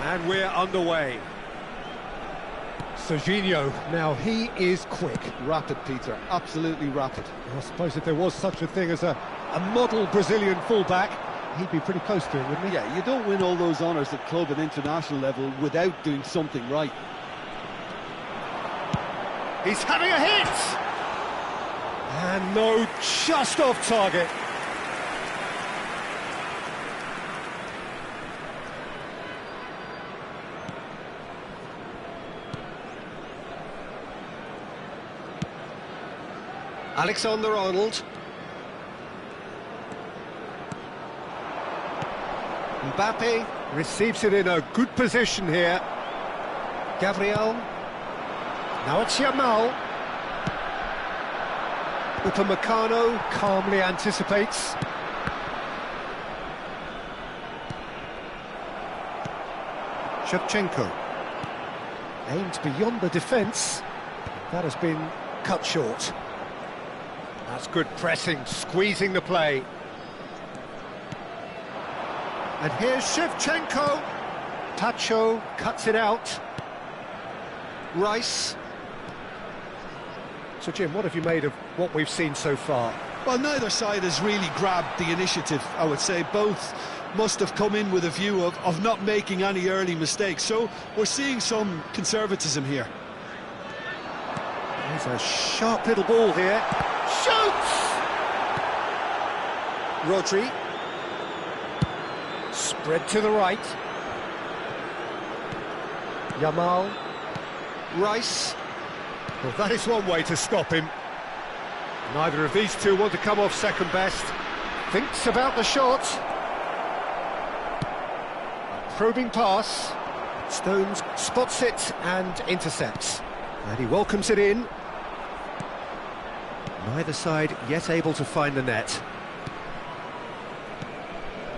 And we're underway. Serginho, now he is quick. Rapid, Peter, absolutely rapid. I suppose if there was such a thing as a model Brazilian fullback, he'd be pretty close to it, wouldn't he? Yeah, you don't win all those honours at club and international level without doing something right. He's having a hit! And no, just off target. Alexander-Arnold. Mbappe receives it in a good position here. Gabriel. Now it's Yamal. Upamecano calmly anticipates. Shevchenko. Aimed beyond the defence. That has been cut short. That's good pressing, squeezing the play. And here's Shevchenko. Tacho cuts it out. Rice. So, Jim, what have you made of what we've seen so far? Well, neither side has really grabbed the initiative, I would say. Both must have come in with a view of not making any early mistakes. So we're seeing some conservatism here. There's a sharp little ball here. Shoots! Rodri. Spread to the right. Yamal. Rice. Well, that is one way to stop him. Neither of these two want to come off second best. Thinks about the shot. A probing pass. Stones spots it and intercepts. And he welcomes it in. Neither side yet able to find the net.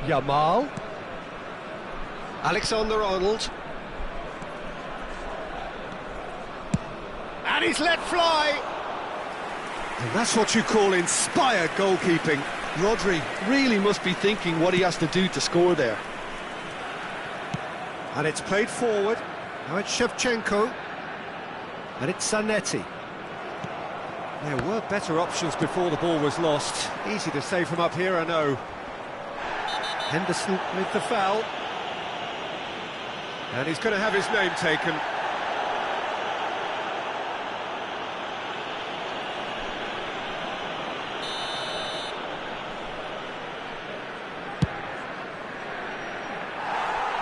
Yamal. Alexander-Arnold. And he's let fly! And that's what you call inspired goalkeeping. Rodri really must be thinking what he has to do to score there. And it's played forward. Now it's Shevchenko. And it's Zanetti. There were better options before the ball was lost. Easy to say from up here, I know. Henderson with the foul. And he's going to have his name taken.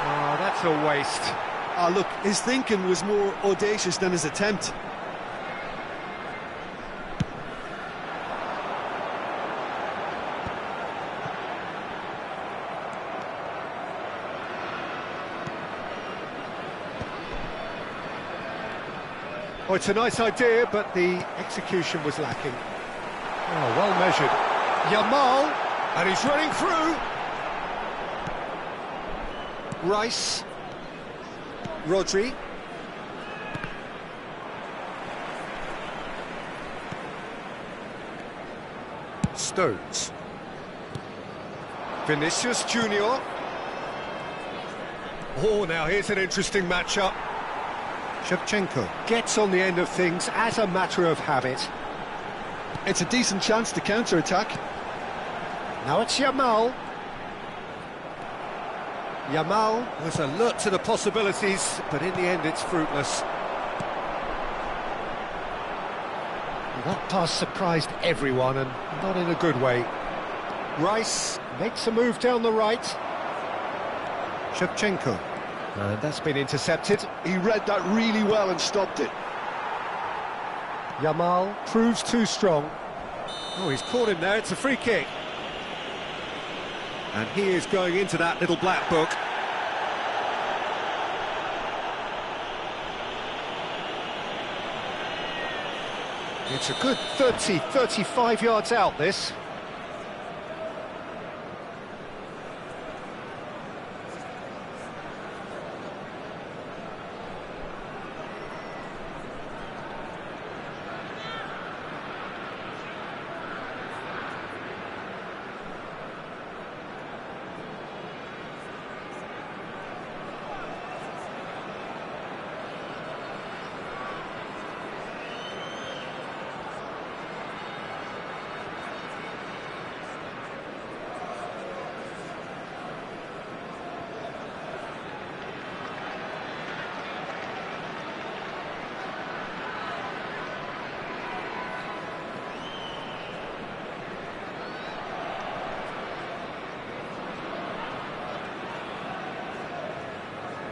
Oh, that's a waste. Ah, look, his thinking was more audacious than his attempt. Oh, it's a nice idea, but the execution was lacking. Oh, well measured. Yamal, and he's running through. Rice. Rodri. Stones. Vinicius Junior. Oh, now here's an interesting matchup. Shevchenko gets on the end of things as a matter of habit. It's a decent chance to counter-attack. Now it's Yamal. Yamal was alert to the possibilities, but in the end it's fruitless. That pass surprised everyone, and not in a good way. Rice makes a move down the right. Shevchenko. And that's been intercepted. He read that really well and stopped it. Yamal proves too strong. Oh, he's caught him there, it's a free kick. And he is going into that little black book. It's a good 30, 35 yards out, this.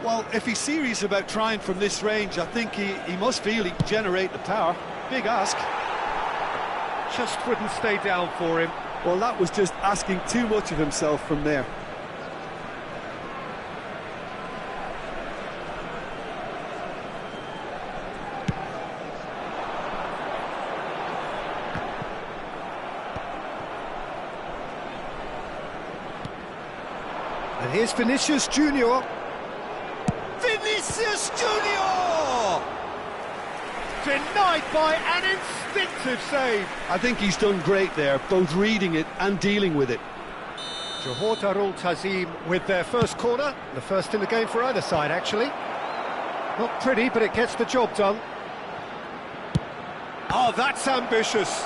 Well, if he's serious about trying from this range, I think he must feel he can generate the power. Big ask. Just wouldn't stay down for him. Well, that was just asking too much of himself from there. And here's Vinicius Junior. Vinicius Junior! Denied by an instinctive save. I think he's done great there, both reading it and dealing with it. Johor Darul Tazim with their first corner, the first in the game for either side, actually. Not pretty, but it gets the job done. Oh, that's ambitious.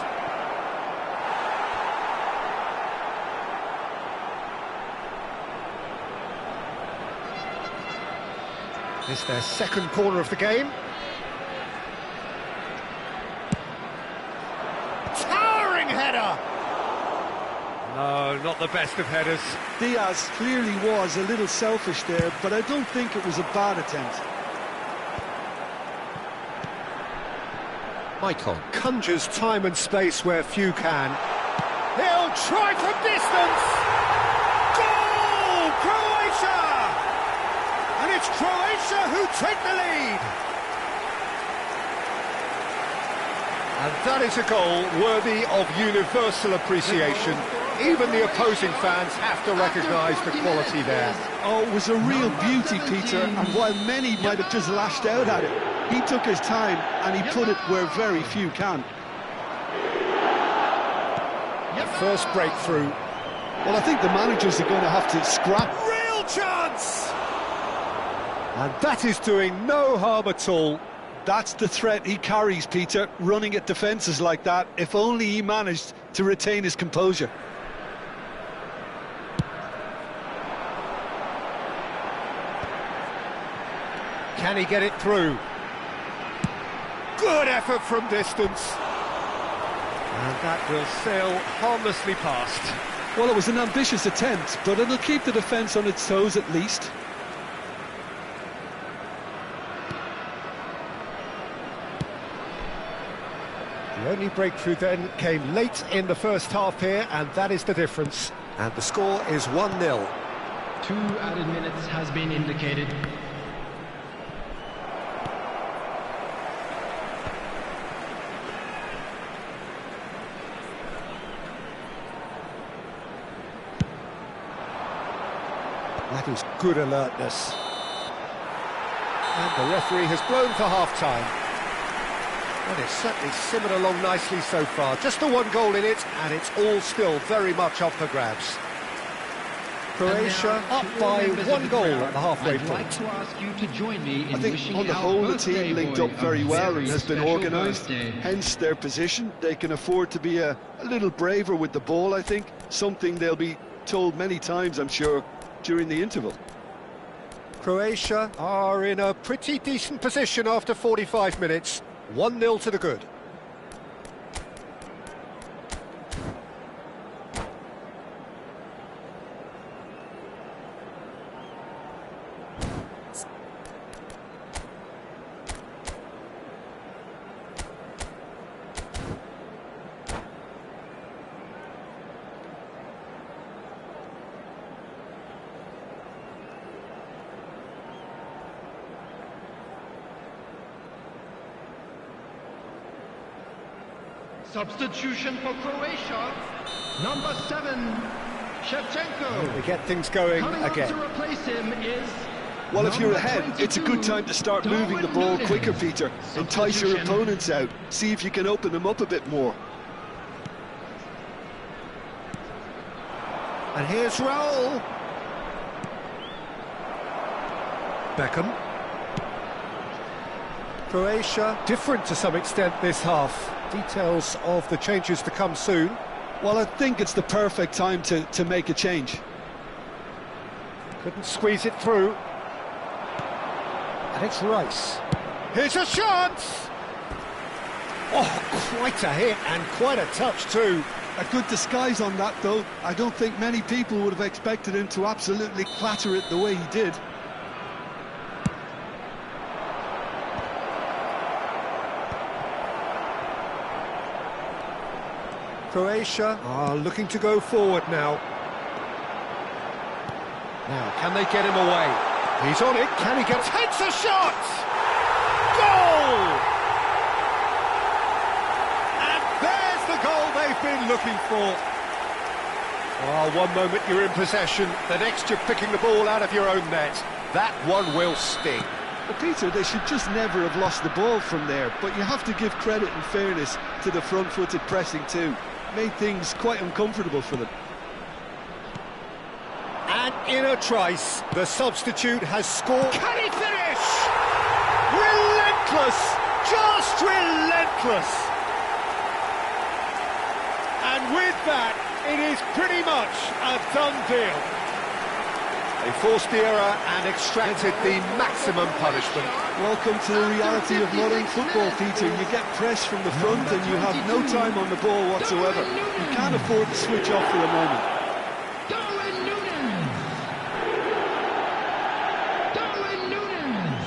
It's their second corner of the game. Towering header! No, not the best of headers. Diaz clearly was a little selfish there, but I don't think it was a bad attempt. Maicon conjures time and space where few can. He'll try from distance! Goal! Croatia! And it's Croatia who take the lead! And that is a goal worthy of universal appreciation. Even the opposing fans have to recognise the quality there. Oh, it was a real beauty, Peter, and while many might have just lashed out at it, he took his time and he put it where very few can. First breakthrough. Well, I think the managers are going to have to scrap. Real chance! And that is doing no harm at all. That's the threat he carries, Peter, running at defences like that, if only he managed to retain his composure. Can he get it through? Good effort from distance. And that will sail harmlessly past. Well, it was an ambitious attempt, but it'll keep the defence on its toes at least. The only breakthrough then came late in the first half here, and that is the difference. And the score is 1-0. 2 added minutes has been indicated. That is good alertness. And the referee has blown for half-time. And it's certainly simmered along nicely so far. Just the one goal in it, and it's all still very much up for grabs. Croatia up by 1 goal at the halfway point. I'd like to ask you to join me in I think wishing on the our whole the birthday team linked boy up very a well very and has been special organised, birthday. hence their position. They can afford to be a little braver with the ball, I think. Something they'll be told many times, I'm sure, during the interval. Croatia are in a pretty decent position after 45 minutes. 1-0 to the good. Substitution for Croatia, number 7, Shevchenko. They get things going Coming up again. to replace him is Well, if you're number ahead, it's a 22, good time to start moving the Darwin ball Núñez. quicker, Peter. Entice your Substitution. opponents out. See if you can open them up a bit more. And here's Raul. Beckham. Croatia, different to some extent this half. Details of the changes to come soon. Well, I think it's the perfect time to make a change. Couldn't squeeze it through. And it's Rice. Here's a chance! Oh, quite a hit and quite a touch too. A good disguise on that, though. I don't think many people would have expected him to absolutely clatter it the way he did. Croatia are looking to go forward now. Now, can they get him away? He's on it, can he get... Takes a shot! Goal! And there's the goal they've been looking for. Oh, one moment you're in possession, the next you're picking the ball out of your own net. That one will sting. Well, Peter, they should just never have lost the ball from there, but you have to give credit and fairness to the front-footed pressing too. Made things quite uncomfortable for them. And in a trice, the substitute has scored. Can he finish? Relentless! Just relentless! And with that, it is pretty much a done deal. They forced the error and extracted the maximum punishment. Welcome to the reality of modern football, Peter. You get press from the front and you have no time on the ball whatsoever. You can't afford to switch off for a moment. Darwin Núñez! Darwin Núñez!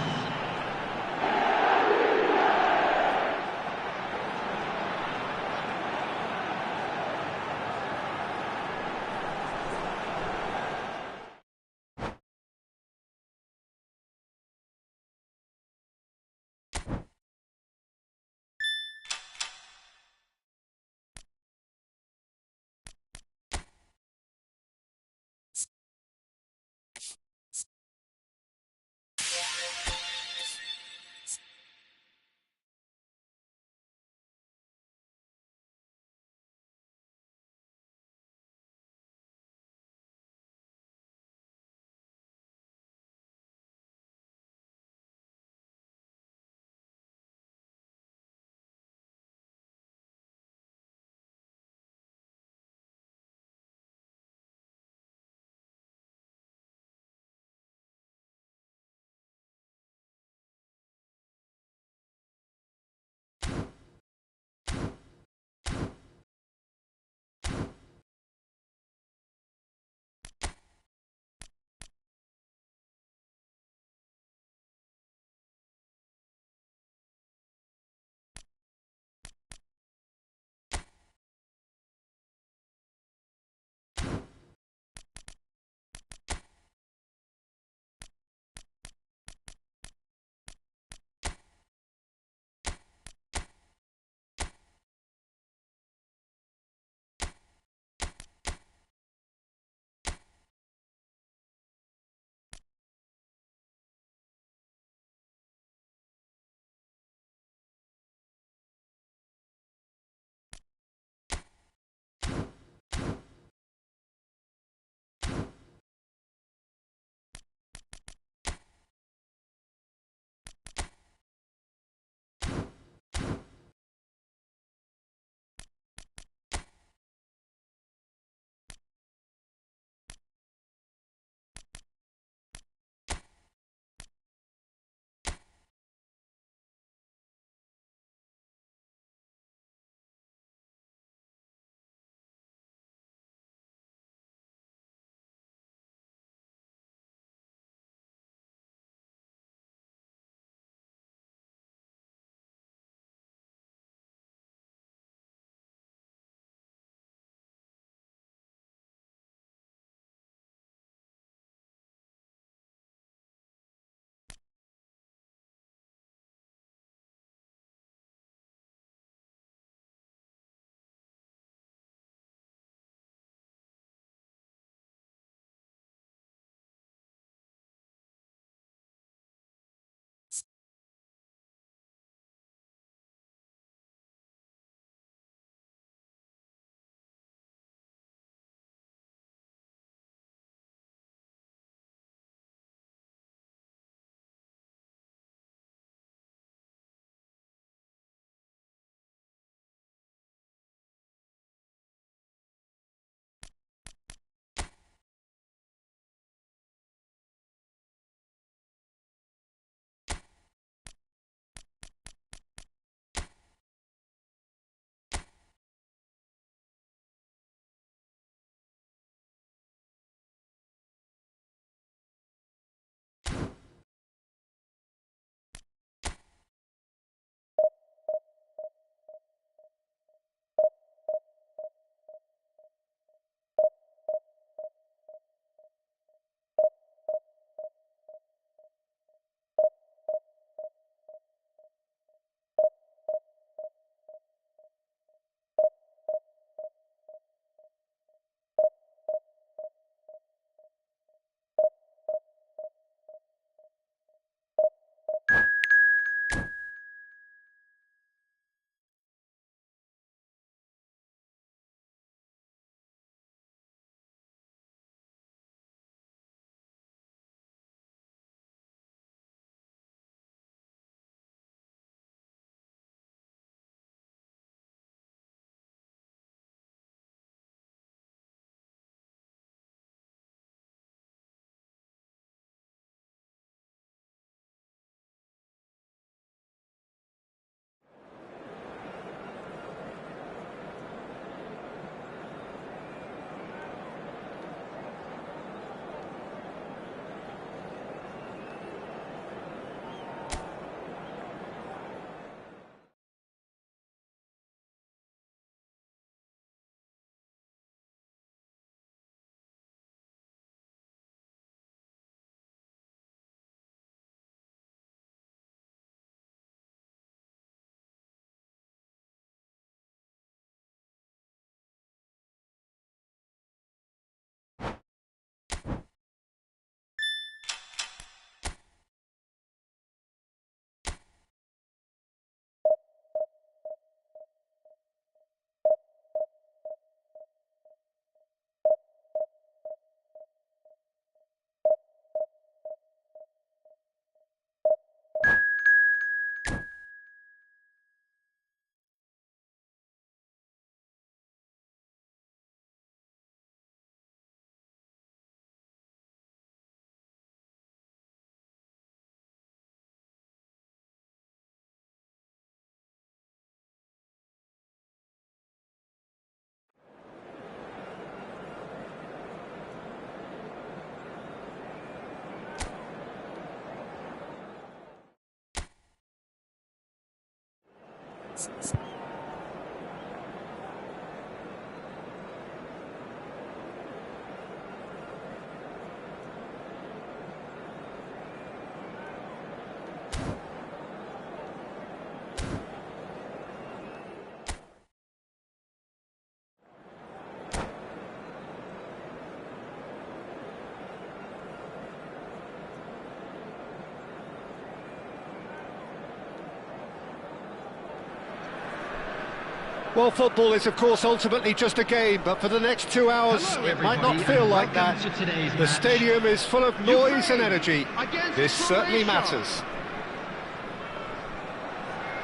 Well, football is, of course, ultimately just a game, but for the next 2 hours, Hello, it might not everybody, feel and like that. welcome to today's The match. stadium is full of noise and energy. Against This certainly Croatia. matters.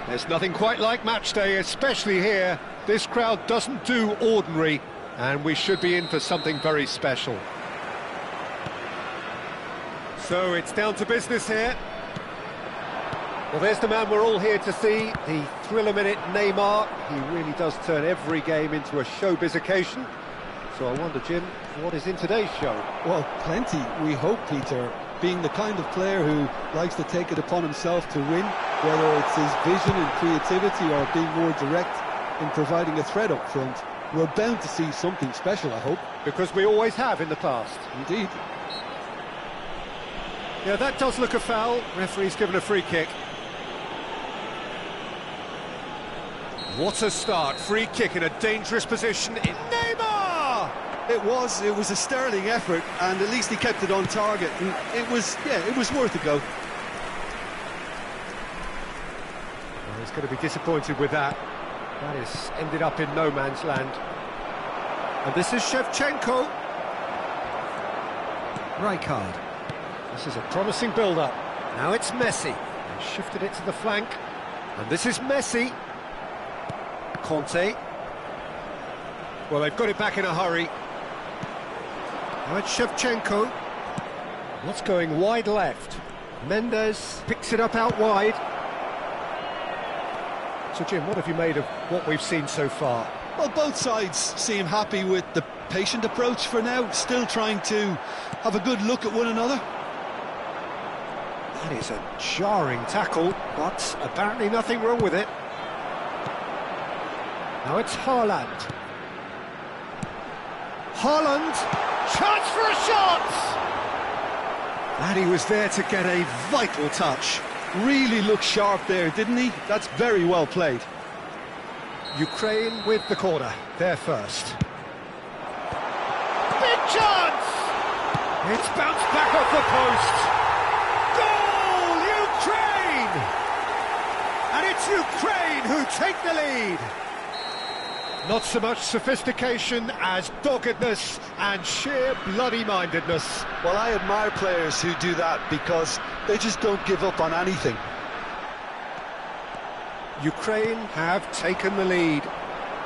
There's nothing quite like match day, especially here. This crowd doesn't do ordinary, and we should be in for something very special. So it's down to business here. Well, there's the man we're all here to see, the thriller-minute Neymar. He really does turn every game into a showbiz occasion. So I wonder, Jim, what is in today's show? Well, plenty, we hope, Peter. Being the kind of player who likes to take it upon himself to win, whether it's his vision and creativity or being more direct in providing a threat up front, we're bound to see something special, I hope. Because we always have in the past. Indeed. Yeah, that does look a foul. Referee's given a free kick. What a start. Free kick in a dangerous position. Neymar! It was a sterling effort, and at least he kept it on target. And it was worth a go. Well, he's going to be disappointed with that. That has ended up in no man's land. And this is Shevchenko. Rijkaard. This is a promising build-up. Now it's Messi. They shifted it to the flank. And this is Messi. Conte. Well, they've got it back in a hurry. Now it's Shevchenko. What's going wide left? Mendes picks it up out wide. So, Jim, what have you made of what we've seen so far? Well, both sides seem happy with the patient approach for now, still trying to have a good look at one another. That is a jarring tackle, but apparently nothing wrong with it. Now it's Haaland. Haaland! Chance for a shot! And he was there to get a vital touch. Really looked sharp there, didn't he? That's very well played. Ukraine with the corner, they're first. Big chance! It's bounced back off the post. Goal, Ukraine! And it's Ukraine who take the lead. Not so much sophistication as doggedness and sheer bloody-mindedness. Well, I admire players who do that because they just don't give up on anything. Ukraine have taken the lead.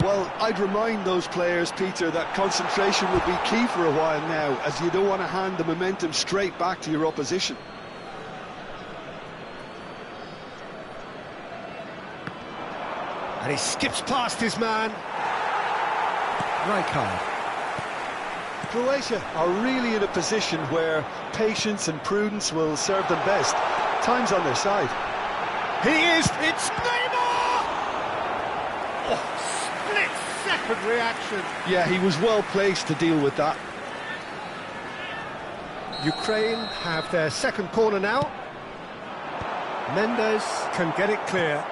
Well, I'd remind those players, Peter, that concentration will be key for a while now, as you don't want to hand the momentum straight back to your opposition. And he skips past his man. Rijkaard. Croatia are really in a position where patience and prudence will serve them best. Time's on their side. He is, it's Neymar! Oh, split-second reaction. Yeah, he was well placed to deal with that. Ukraine have their second corner now. Mendes can get it clear.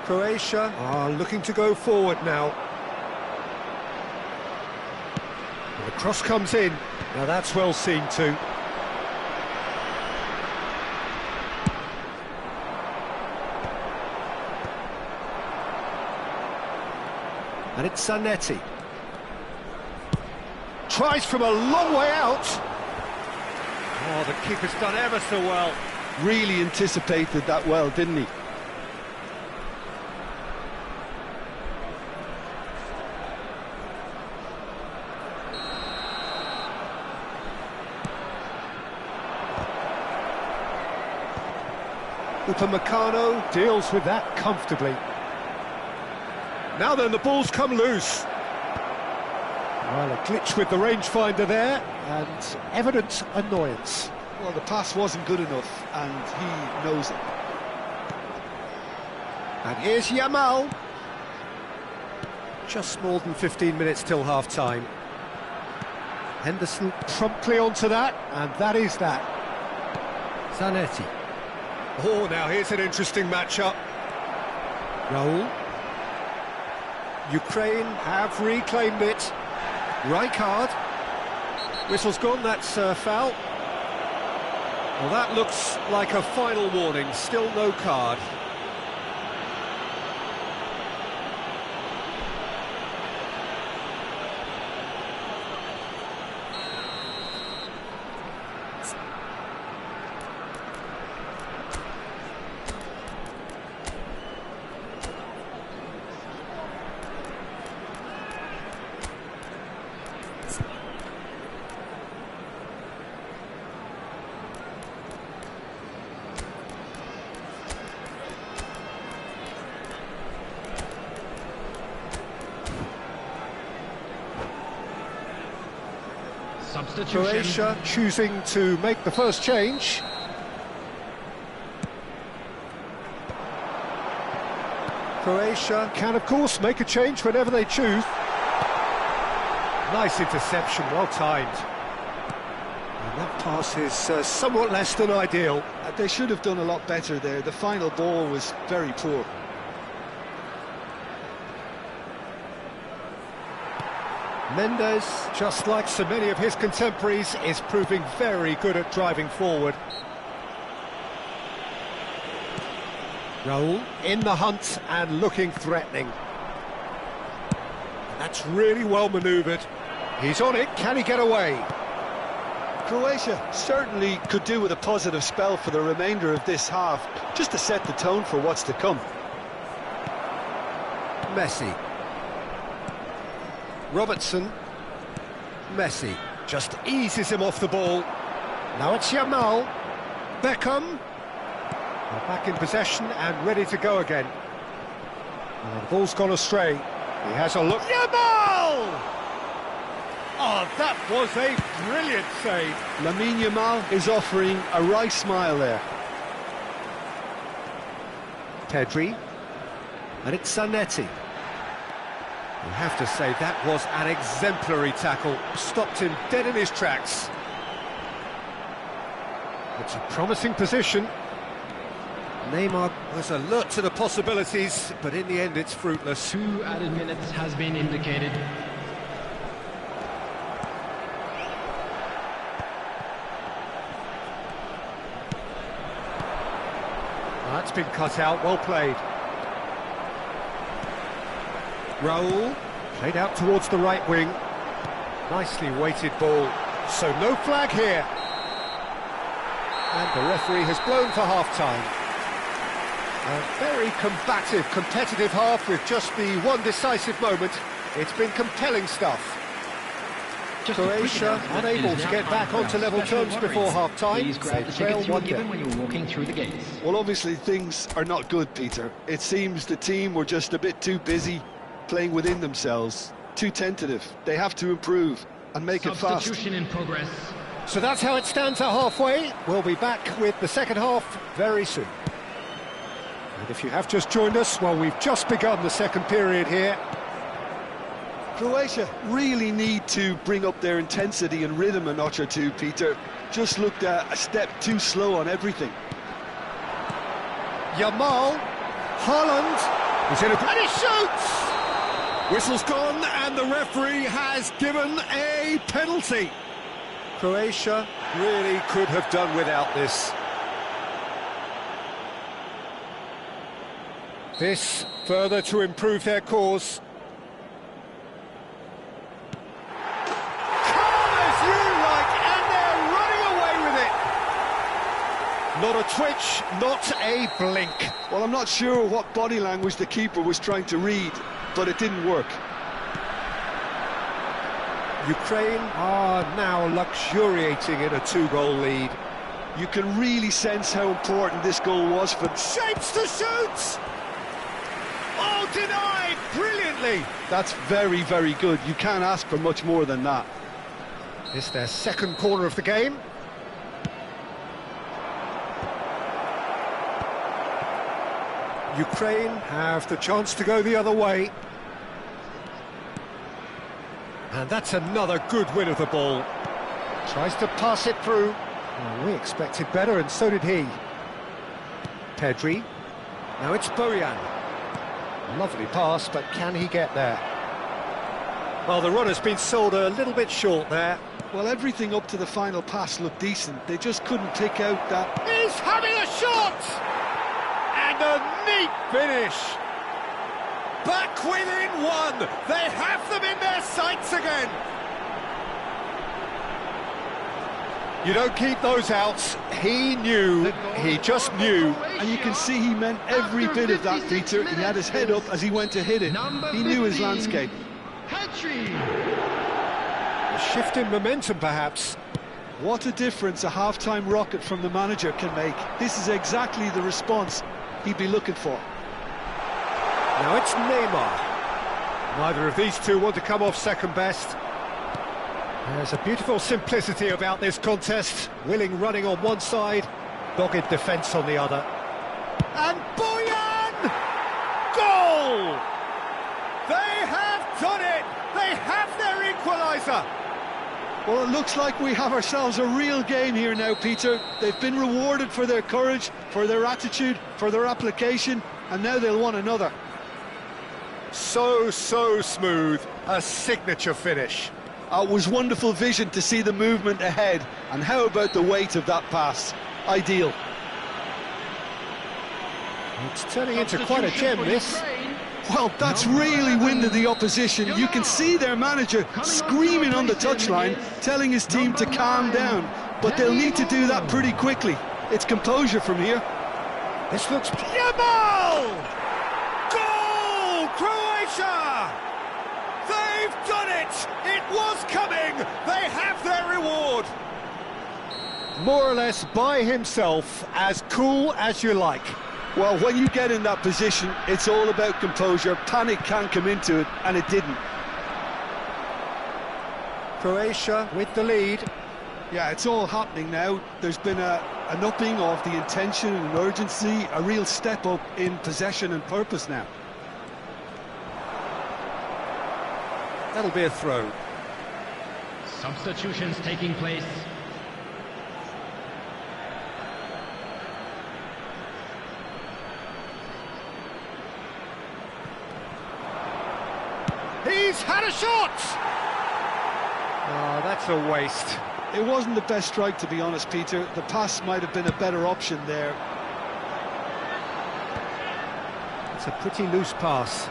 Croatia are looking to go forward now. The cross comes in. Now that's well seen too. And it's Zanetti. Tries from a long way out. Oh, the keeper's done ever so well. Really anticipated that well, didn't he? Upamecano deals with that comfortably. Now then, the ball's come loose. Well, a glitch with the rangefinder there, and evident annoyance. Well, the pass wasn't good enough, and he knows it. And here's Yamal. Just more than 15 minutes till half-time. Henderson promptly onto that, and that is that. Zanetti. Oh, now here's an interesting matchup. Raul. Ukraine have reclaimed it. Rijkaard. Whistle's gone, that's foul. Well, that looks like a final warning, still no card. Substitution. Croatia choosing to make the first change. Croatia can, of course, make a change whenever they choose. Nice interception, well timed. And that pass is somewhat less than ideal. They should have done a lot better there. The final ball was very poor. Mendes, just like so many of his contemporaries, is proving very good at driving forward. Raul in the hunt and looking threatening. That's really well manoeuvred. He's on it, can he get away? Croatia certainly could do with a positive spell for the remainder of this half, just to set the tone for what's to come. Messi. Robertson. Messi just eases him off the ball. Now it's Yamal. Beckham. They're back in possession and ready to go again. Well, the ball's gone astray. He has a look. Yamal! Oh, that was a brilliant save. Lamine Yamal is offering a right smile there. Pedri. And it's Zanetti. You have to say that was an exemplary tackle. Stopped him dead in his tracks. It's a promising position. Neymar was alert to the possibilities, but in the end it's fruitless. 2 added minutes has been indicated. That's been cut out, well played. Raul, played out towards the right wing. Nicely weighted ball, so no flag here. And the referee has blown for half-time. A very combative, competitive half with just the one decisive moment. It's been compelling stuff. Croatia unable to get back onto level terms before half-time. Please grab the tickets you were given when you were walking through the gates. Well, obviously things are not good, Peter. It seems the team were just a bit too busy playing within themselves, too tentative. They have to improve and make it fast. Substitution in progress. So that's how it stands at halfway. We'll be back with the second half very soon. And if you have just joined us, well, we've just begun the second period here. Croatia really need to bring up their intensity and rhythm a notch or two, Peter. Just looked a step too slow on everything. Yamal, Haaland, he's in a... and he shoots! Whistle's gone and the referee has given a penalty. Croatia really could have done without this. This further to improve their cause. Calm as you like, and they're running away with it. Not a twitch, not a blink. Well, I'm not sure what body language the keeper was trying to read, but it didn't work. Ukraine are now luxuriating in a 2-goal lead. You can really sense how important this goal was for... Shapes to shoot! Oh, denied brilliantly! That's very, very good. You can't ask for much more than that. It's their second corner of the game. Ukraine have the chance to go the other way. And that's another good win of the ball. Tries to pass it through. Well, we expected better, and so did he. Pedri. Now it's Bojan. Lovely pass, but can he get there? Well, the run has been sold a little bit short there. Well, everything up to the final pass looked decent. They just couldn't pick out that. He's having a shot! And a neat finish! Back within one! They have them in their sights again! You don't keep those outs. He knew, he just knew. And you can see he meant every bit of that, Peter. He had his head up as he went to hit it. He knew his landscape. A shift in momentum, perhaps. What a difference a half-time rocket from the manager can make. This is exactly the response he'd be looking for. Now it's Neymar. Neither of these two want to come off second best. There's a beautiful simplicity about this contest. Willing running on one side, dogged defence on the other. And Bojan! Goal! They have done it! They have their equaliser! Well, it looks like we have ourselves a real game here now, Peter. They've been rewarded for their courage, for their attitude, for their application, and now they'll want another. So smooth. A signature finich. It was wonderful vision to see the movement ahead, and how about the weight of that pass? Ideal. It's turning into quite a gem, this. Well, that's really winded the opposition. You can see their manager screaming on the touchline, telling his team to calm down, but they'll need to do that pretty quickly. It's composure from here. This looks... Yamal! Goal! Croatia! They've done it! It was coming! They have their reward! More or less by himself, as cool as you like. Well, when you get in that position, it's all about composure. Panic can't come into it, and it didn't. Croatia with the lead. Yeah, it's all happening now. There's been an upping of the intention and urgency, a real step up in possession and purpose now. That'll be a throw. Substitutions taking place. He's had a shot! Oh, that's a waste. It wasn't the best strike, to be honest, Peter. The pass might have been a better option there. It's a pretty loose pass.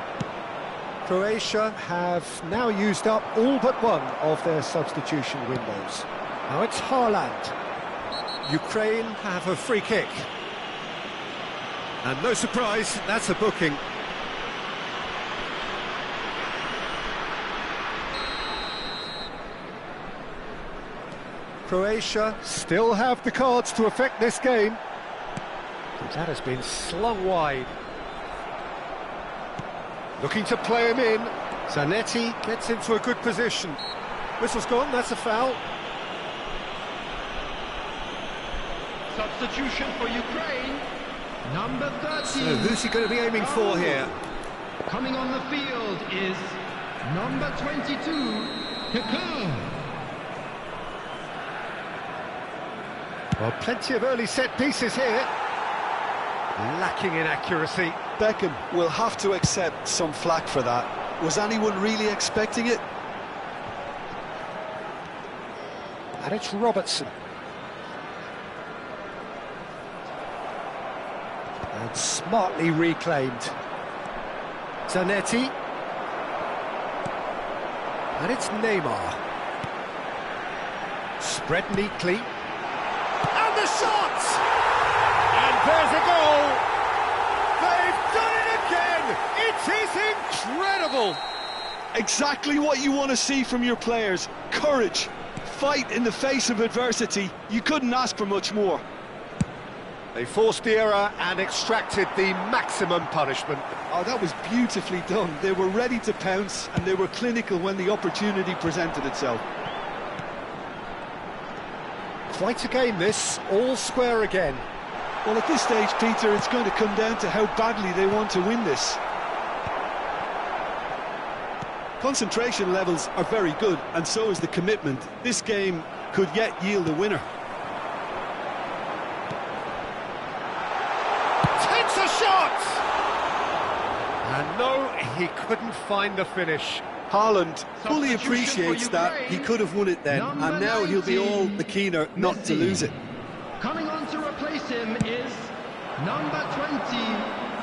Croatia have now used up all but one of their substitution windows. Now it's Haaland. Ukraine have a free kick. And no surprise, that's a booking. Croatia still have the cards to affect this game. But that has been slung wide. Looking to play him in. Zanetti gets into a good position. Whistle's gone, that's a foul. Substitution for Ukraine. Number 13. So who's he going to be aiming for here? Coming on the field is number 22, Kaká. Well, plenty of early set pieces here. Lacking in accuracy. Beckham will have to accept some flack for that. Was anyone really expecting it? And it's Robertson. And smartly reclaimed. Zanetti. And it's Neymar. Spread neatly. And the shot! And there's a goal! They've done it again! It is incredible! Exactly what you want to see from your players. Courage. Fight in the face of adversity. You couldn't ask for much more. They forced the error and extracted the maximum punishment. Oh, that was beautifully done. They were ready to pounce, and they were clinical when the opportunity presented itself. Quite a game this, all square again. Well, at this stage, Peter, it's going to come down to how badly they want to win this. Concentration levels are very good, and so is the commitment. This game could yet yield a winner. Takes a shot! And no, he couldn't find the finish. Haaland fully Substitution appreciates for that. Ukraine. He could have won it then, Number and now he'll be all 19, the keener not to Messi. lose it. Coming on to replace him is number 20,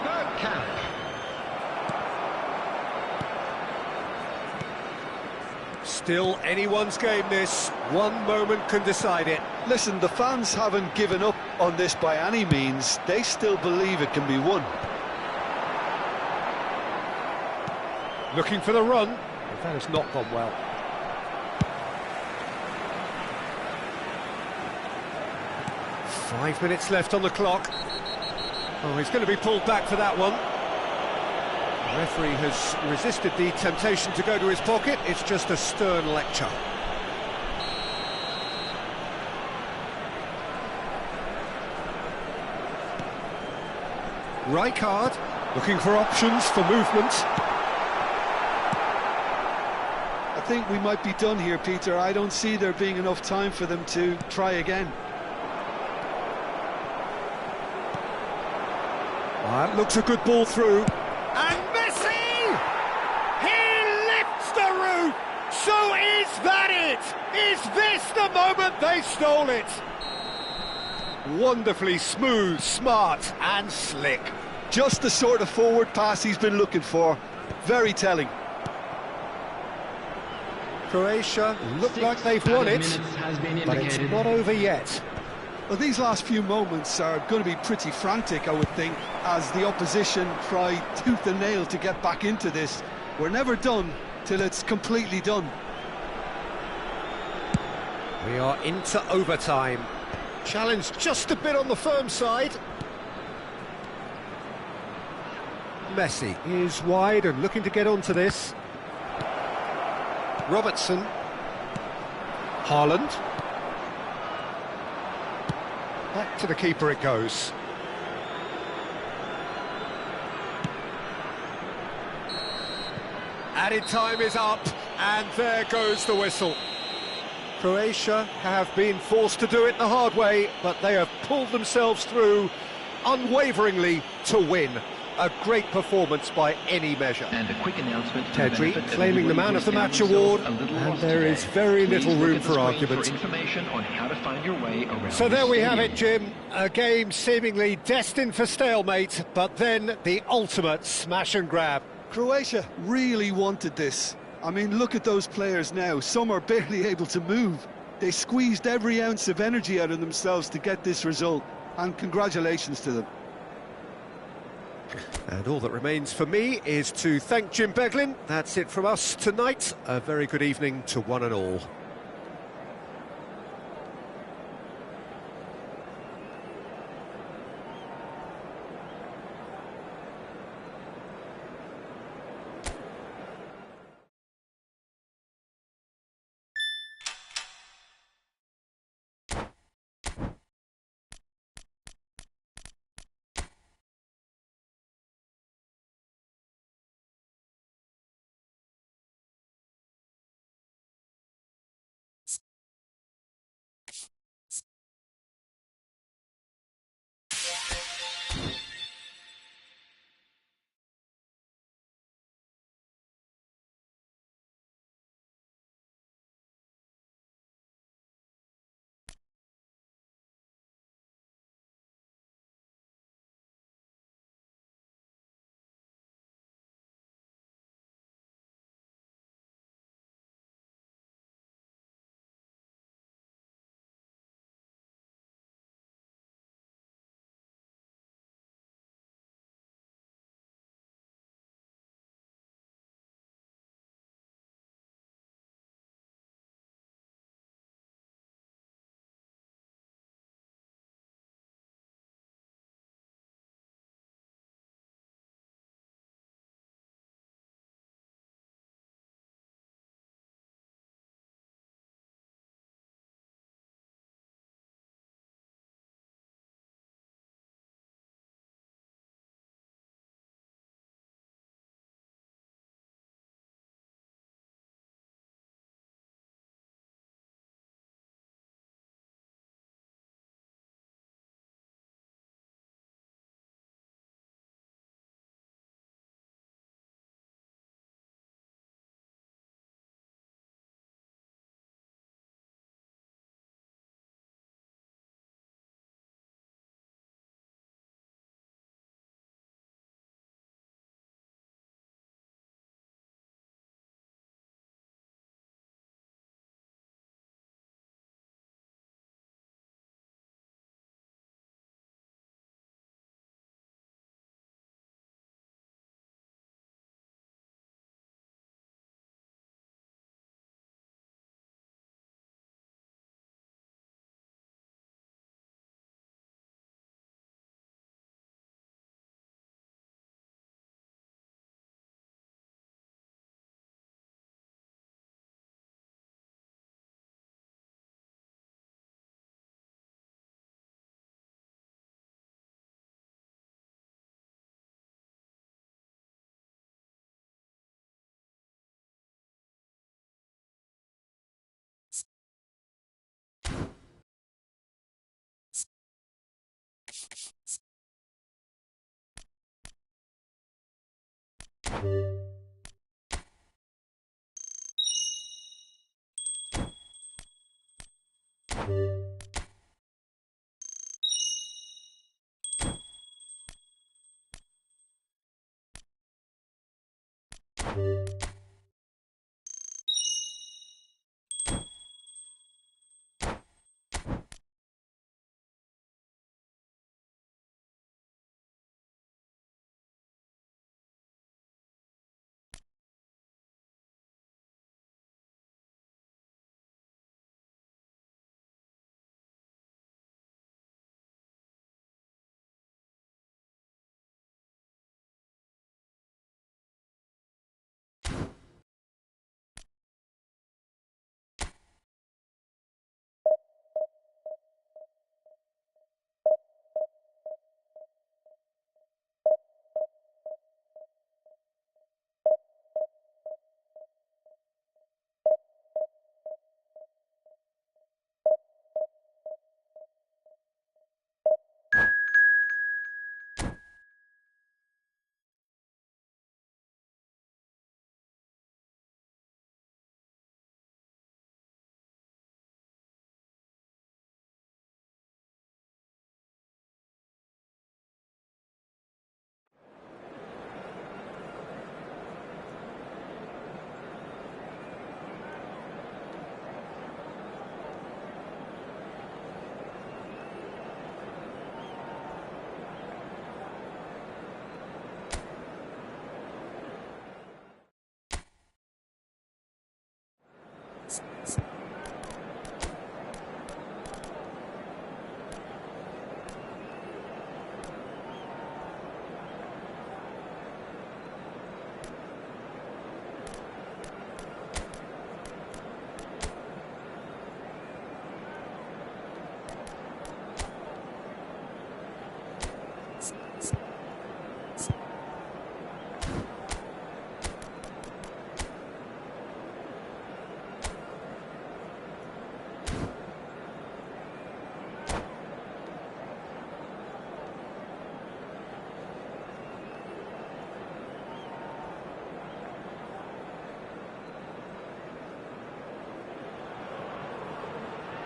Bergkamp. Still anyone's game this. One moment can decide it. Listen, the fans haven't given up on this by any means. They still believe it can be won. Looking for the run. That has not gone well. Five minutes left on the clock. Oh, he's going to be pulled back for that one. The referee has resisted the temptation to go to his pocket. It's just a stern lecture. Rijkaard looking for options for movement. I think we might be done here, Peter. I don't see there being enough time for them to try again. That looks a good ball through. And Messi! He lifts the roof! So is that it? Is this the moment they stole it? Wonderfully smooth, smart and slick. Just the sort of forward pass he's been looking for. Very telling. Croatia look 6 like they've won added it, minutes has been but it's indicated. not over yet. Well, these last few moments are going to be pretty frantic, I would think, as the opposition try tooth and nail to get back into this. We're never done till it's completely done. We are into overtime. Challenge just a bit on the firm side. Messi is wide and looking to get onto this. Robertson. Haaland. Back to the keeper it goes. Added time is up, and there goes the whistle. Croatia have been forced to do it the hard way, but they have pulled themselves through unwaveringly to win. A great performance by any measure. And a quick announcement to the Pedri benefit of claiming the anybody man who of the has match found award, themselves a little and lost there is today. very Please little look room at the for screen argument. For information on how to find your way around So the there we have stadium. it, Jim. A game seemingly destined for stalemate, but then the ultimate smash and grab. Croatia really wanted this. I mean, look at those players now. Some are barely able to move. They squeezed every ounce of energy out of themselves to get this result, and congratulations to them. And all that remains for me is to thank Jim Beglin. That's it from us tonight. A very good evening to one and all.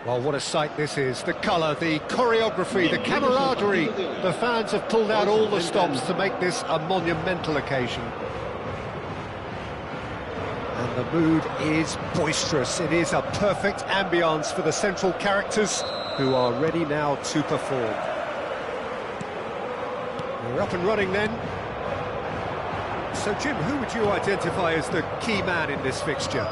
Well, what a sight this is. The colour, the choreography, the camaraderie. The fans have pulled out all the stops to make this a monumental occasion. And the mood is boisterous. It is a perfect ambience for the central characters who are ready now to perform. We're up and running then. So, Jim, who would you identify as the key man in this fixture?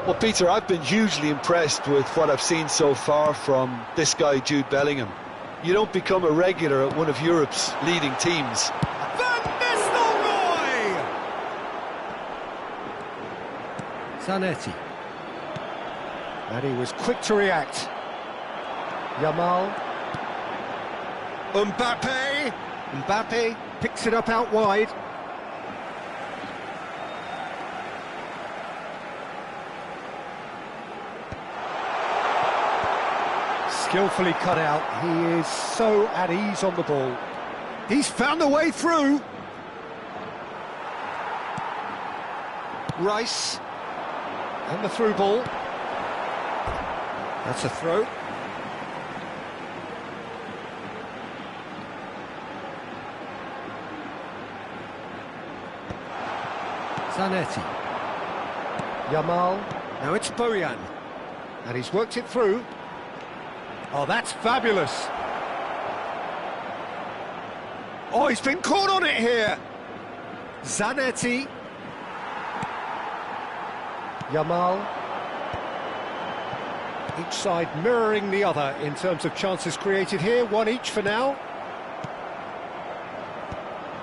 Well, Peter, I've been hugely impressed with what I've seen so far from this guy, Jude Bellingham. You don't become a regular at one of Europe's leading teams. Van Nistelrooy! Zanetti. And he was quick to react. Yamal. Mbappe. Mbappe picks it up out wide. Skillfully cut out. He is so at ease on the ball. He's found a way through. Rice. And the through ball. That's a throw. Zanetti. Yamal. Now it's Bojan. And he's worked it through. Oh, that's fabulous. Oh, he's been caught on it here. Zanetti. Yamal. Each side mirroring the other in terms of chances created here. One each for now.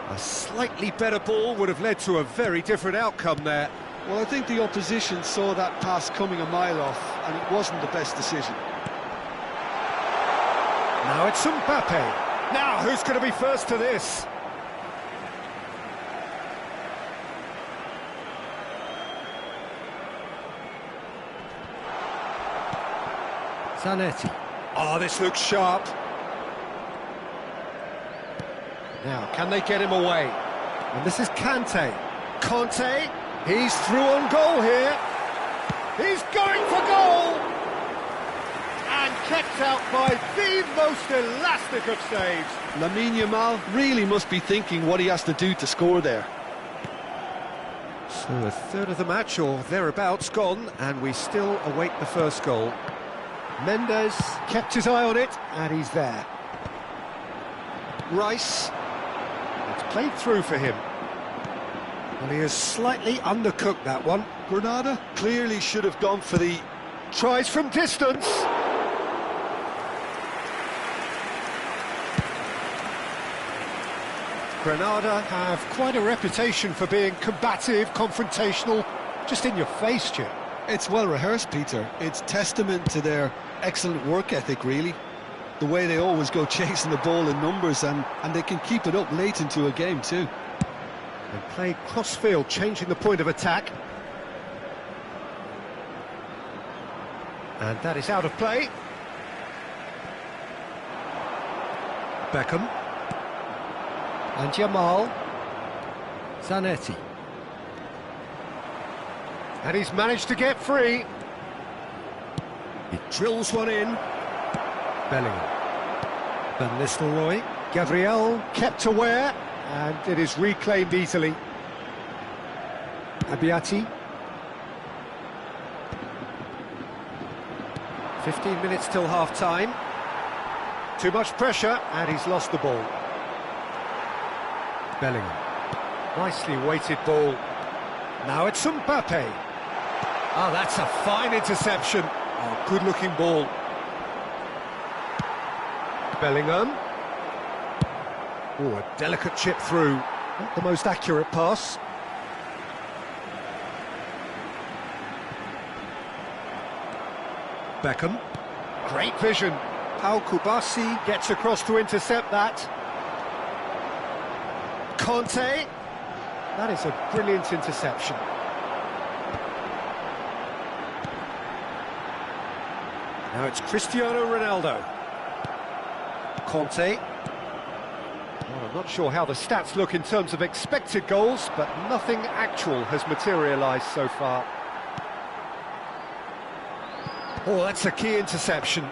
A slightly better ball would have led to a very different outcome there. Well, I think the opposition saw that pass coming a mile off, and it wasn't the best decision. Now it's Mbappe. Now, who's going to be first to this? Zanetti. Oh, this looks sharp. Now, can they get him away? And this is Kante. Conte, he's through on goal here. He's going for goal! And kept out by the most elastic of saves. Lamine Yamal really must be thinking what he has to do to score there. So a third of the match, or thereabouts, gone, and we still await the first goal. Mendes kept his eye on it, and he's there. Rice. It's played through for him. Well, he has slightly undercooked that one. Granada clearly should have gone for the... Tries from distance. Granada have quite a reputation for being combative, confrontational, just in your face, Jim. It's well rehearsed, Peter. It's testament to their excellent work ethic, really. The way they always go chasing the ball in numbers, and they can keep it up late into a game too. They play cross-field, changing the point of attack. And that is out of play. Beckham. And Jamal. Zanetti. And he's managed to get free. He drills one in. Bellingham. Van Nistelrooy. Gabriel kept aware, and it is reclaimed easily. Abiati. 15 minutes till half-time. Too much pressure, and he's lost the ball. Bellingham. Nicely weighted ball. Now it's Mbappe. Oh, that's a fine interception. Oh, good-looking ball. Bellingham. Oh, a delicate chip through. Not the most accurate pass. Beckham. Great vision. Pau Kubasi gets across to intercept that. Conte. That is a brilliant interception. Now it's Cristiano Ronaldo. Conte. Well, I'm not sure how the stats look in terms of expected goals, but nothing actual has materialised so far. Oh, that's a key interception.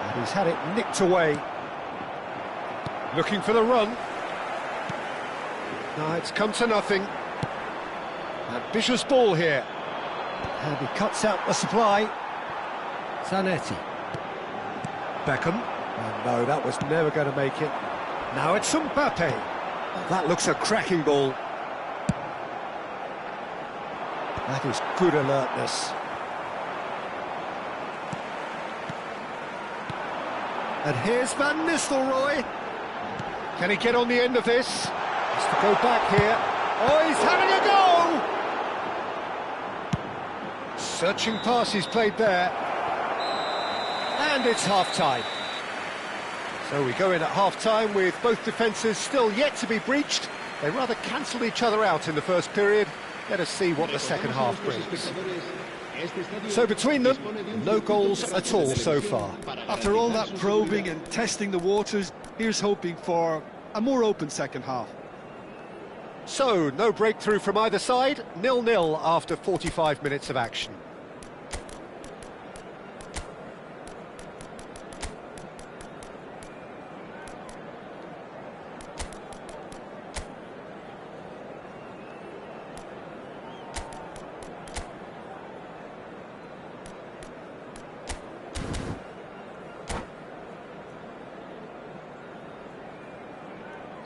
And he's had it nicked away. Looking for the run. No, it's come to nothing. Ambitious ball here. And he cuts out the supply. Zanetti. Beckham. Oh, no, that was never going to make it. Now it's Mbappe. Oh, that looks a cracking ball. That is good alertness. And here's Van Nistelrooy. Can he get on the end of this? Has to go back here. Oh, he's having a go! Searching pass he's played there. And it's half-time. So we go in at half-time with both defences still yet to be breached. They rather cancelled each other out in the first period. Let us see what the second half brings. So between them, no goals at all so far. After all that probing and testing the waters, here's hoping for a more open second half. So, no breakthrough from either side, 0-0 after 45 minutes of action.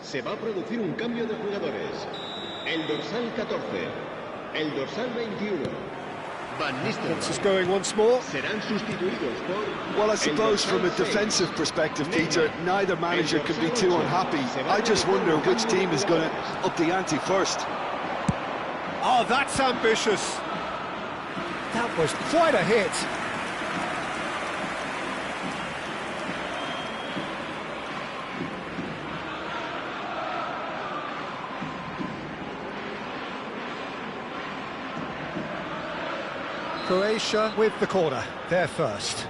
Se va a producir un cambio de jugadores. El dorsal 14, el dorsal 21. Van This is going once more. Serán sustituidos por... Well, I suppose from a defensive perspective, Peter, neither manager can be too unhappy. I just wonder which team is going to up the ante first. Oh, that's ambitious. That was quite a hit. Croatia with the corner, they're first.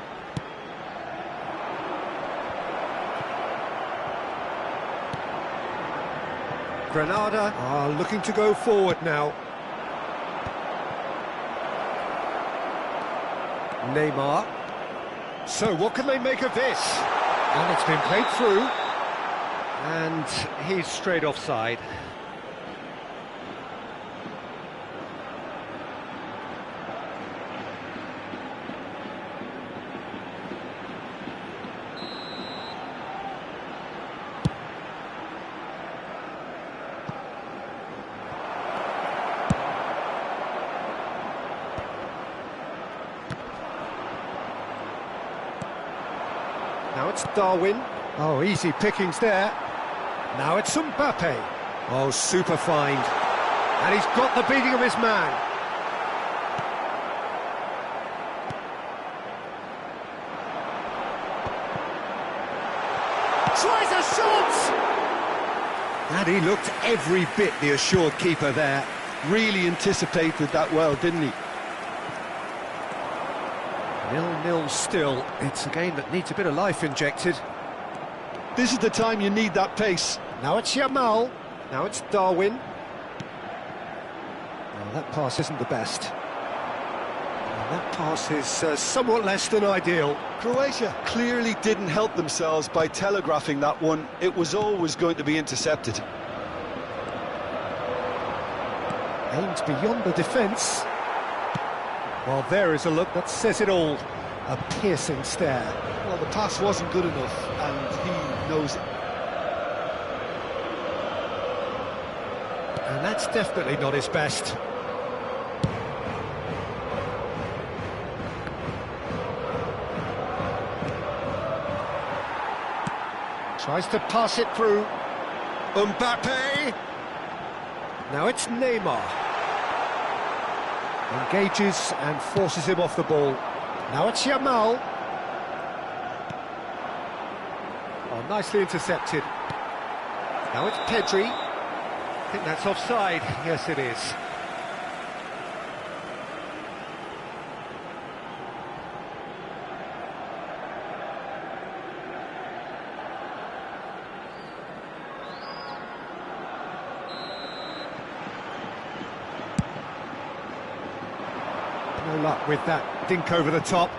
Granada are looking to go forward now. Neymar. So what can they make of this? And it's been played through. And he's straight offside. Now it's Darwin. Oh, easy pickings there. Now it's Mbappe. Oh, super find. And he's got the beating of his man. Tries a shot! And he looked every bit the assured keeper there. Really anticipated that well, didn't he? 0-0 still. It's a game that needs a bit of life injected. This is the time you need that pace. Now it's Yamal. Now it's Darwin. Well, that pass isn't the best. And that pass is somewhat less than ideal. Croatia clearly didn't help themselves by telegraphing that one. It was always going to be intercepted. Aims beyond the defence. Well, there is a look that says it all. A piercing stare. Well, the pass wasn't good enough, and he knows it. And that's definitely not his best. Tries to pass it through. Mbappe! Now it's Neymar. Engages and forces him off the ball. Now it's Yamal. Oh, nicely intercepted. Now it's Pedri. I think that's offside. Yes, it is. No luck with that dink over the top.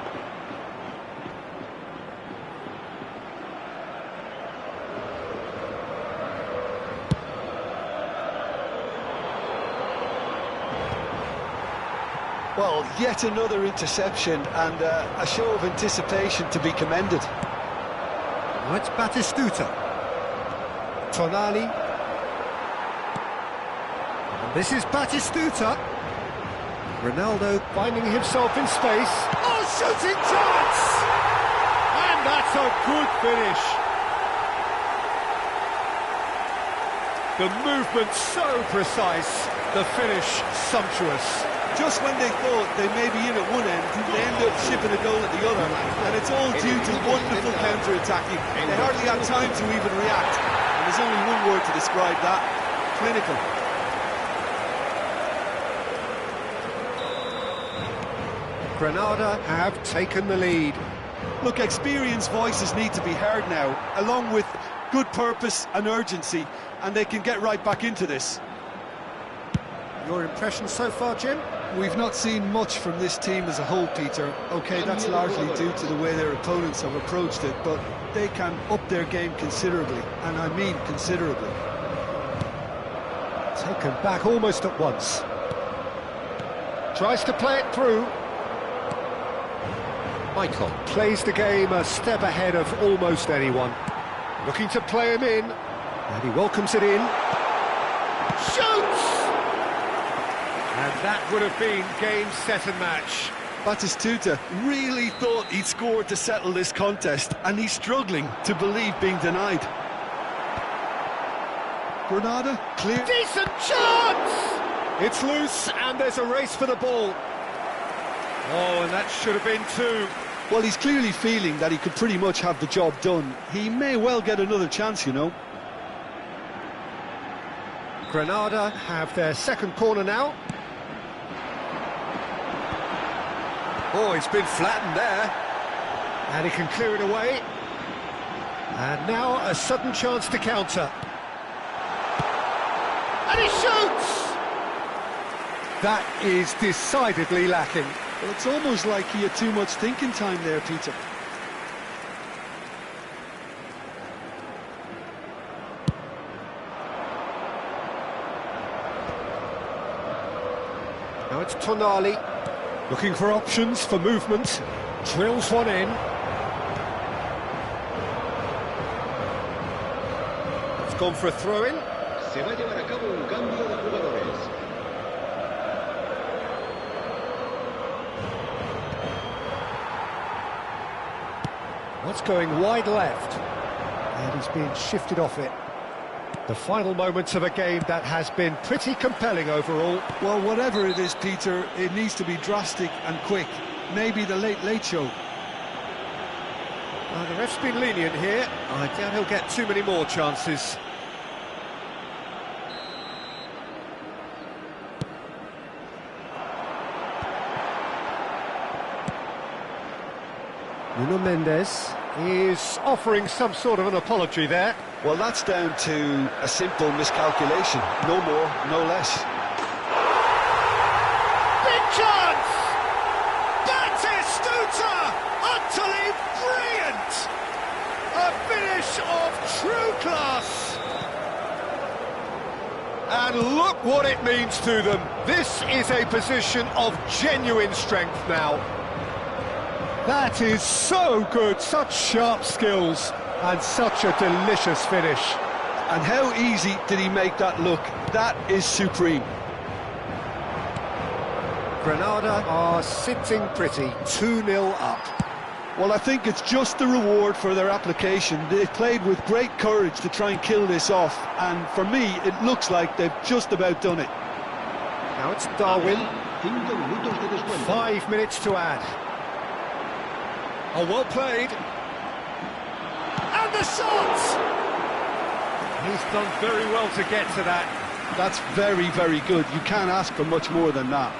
Well, yet another interception and a show of anticipation to be commended. Now it's Batistuta. Tonali. And this is Batistuta. Ronaldo finding himself in space. Oh, shooting chance! And that's a good finish. The movement so precise, the finish sumptuous. Just when they thought they may be in at one end, they end up shipping a goal at the other, and it's all due to wonderful counter-attacking. They hardly had time to even react, and there's only one word to describe that: clinical. Granada have taken the lead. Look, experienced voices need to be heard now, along with good purpose and urgency, and they can get right back into this. Your impression so far, Jim? We've not seen much from this team as a whole, Peter. OK, that's largely due to the way their opponents have approached it, but they can up their game considerably, and I mean considerably. Taken back almost at once. Tries to play it through. Michael plays the game a step ahead of almost anyone. Looking to play him in, and he welcomes it in. Shoots! And that would have been game, set and match. Batistuta really thought he'd scored to settle this contest, and he's struggling to believe being denied. Granada, clear. Decent chance! It's loose, and there's a race for the ball. Oh, and that should have been two. Well, he's clearly feeling that he could pretty much have the job done. He may well get another chance, you know. Granada have their second corner now. Oh, it's been flattened there. And he can clear it away. And now a sudden chance to counter. And he shoots! That is decidedly lacking. Well, it's almost like he had too much thinking time there, Peter. Now it's Tonali, looking for options for movement. Drills one in. It's gone for a throw-in. Se va a llevar a cabo un cambio de jugadores. What's going wide left? And he's being shifted off it. The final moments of a game that has been pretty compelling overall. Well, whatever it is, Peter, it needs to be drastic and quick. Maybe the late show. The ref's been lenient here. I doubt he'll get too many more chances. Nuno Mendes is offering some sort of an apology there. Well, that's down to a simple miscalculation. No more, no less. Big chance! Batistuta! Utterly brilliant! A finish of true class! And look what it means to them. This is a position of genuine strength now. That is so good, such sharp skills, and such a delicious finish. And how easy did he make that look? That is supreme. Granada are sitting pretty, 2-0 up. Well, I think it's just the reward for their application. They played with great courage to try and kill this off, and for me, it looks like they've just about done it. Now it's Darwin. 5 minutos de descuento. 5 minutes to add. Oh, well played. And the shot! He's done very well to get to that. That's very, very good. You can't ask for much more than that.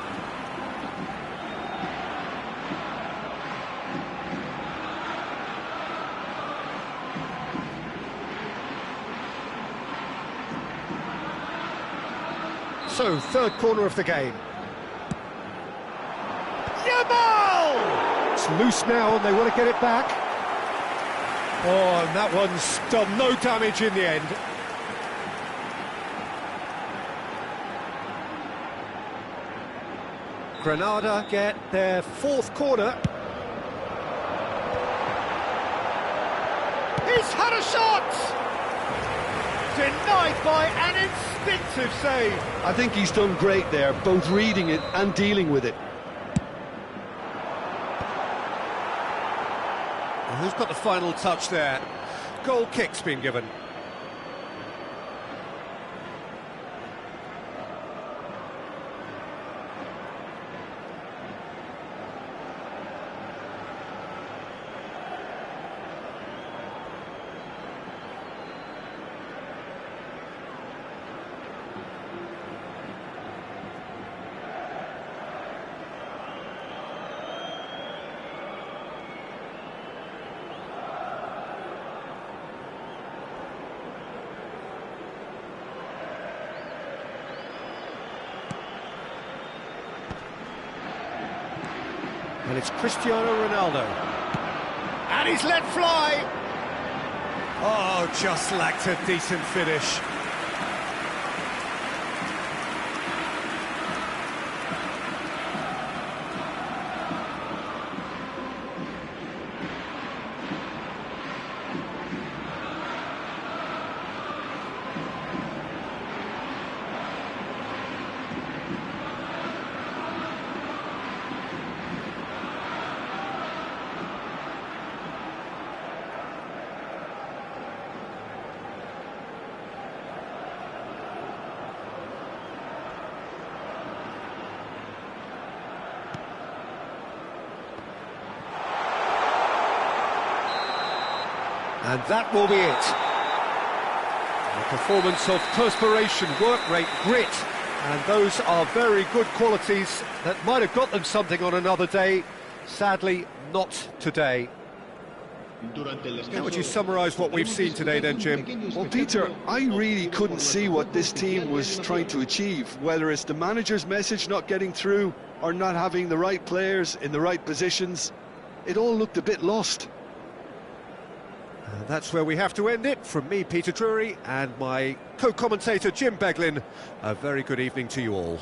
So, third corner of the game. Yamal! It's loose now and they want to get it back. Oh, and that one's done no damage in the end. Granada get their fourth corner. He's had a shot! Denied by an instinctive save. I think he's done great there, both reading it and dealing with it. Well, who's got the final touch there? Goal kick's been given. And it's Cristiano Ronaldo. And he's let fly! Oh, just lacked a decent finish. And that will be it. A performance of perspiration, work rate, grit, and those are very good qualities that might have got them something on another day. Sadly, not today. How would you summarise what we've seen today then, Jim? Well, Peter, I really couldn't see what this team was trying to achieve, whether it's the manager's message not getting through or not having the right players in the right positions. It all looked a bit lost. That's where we have to end it. From me, Peter Drury, and my co-commentator, Jim Beglin, a very good evening to you all.